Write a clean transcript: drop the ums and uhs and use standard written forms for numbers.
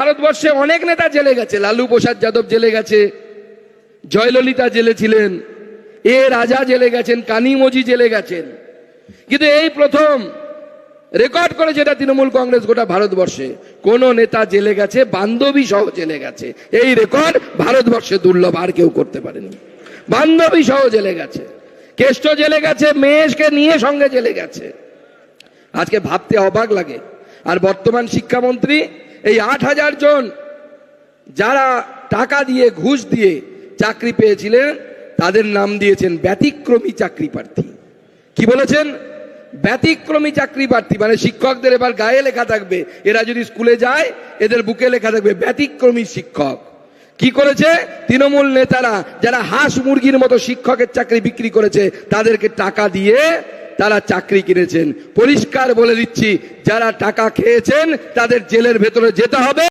ভারতবর্ষে অনেক নেতা জেলে গেছে, লালু প্রসাদ যাদব জেলে গেছে, জয়ললিতা জেলে ছিলেন, এ রাজা জেলে গেছেন, কানিমোজি জেলে গেছেন, কিন্তু এই প্রথম রেকর্ড করেছে এটা তৃণমূল কংগ্রেস গোটা ভারতবর্ষে, কোন নেতা জেলে গেছে, বান্ধবী সহ জেলে গেছে। এই রেকর্ড ভারতবর্ষে দুর্লভ, আর কেউ করতে পারেনি। বান্ধবী সহ জেলে গেছে, কেষ্ট জেলে গেছে, মেয়েকে নিয়ে সঙ্গে জেলে গেছে। আজকে ভাবতে অবাক লাগে। আর বর্তমান শিক্ষামন্ত্রী এই 8,000 জন যারা টাকা দিয়ে ঘুষ দিয়ে চাকরি পেয়েছিলেন তাদের নাম দিয়েছেন ব্যতিক্রমী চাকরি প্রার্থী। কি বলেছেন? ব্যতিক্রমী চাকরি প্রার্থী, মানে শিক্ষকদের এবার গায়ে লেখা থাকবে, এরা যদি স্কুলে যায় এদের বুকে লেখা থাকবে ব্যতিক্রমী শিক্ষক। কি করেছে তৃণমূল নেতারা? যারা হাঁস মুরগির মতো শিক্ষকের চাকরি বিক্রি করেছে তাদেরকে টাকা দিয়ে তারা চাকরি কিনেছেন। পরিষ্কার বলে দিচ্ছি, যারা টাকা খেয়েছেন তাদের জেলের ভেতরে যেতে হবে।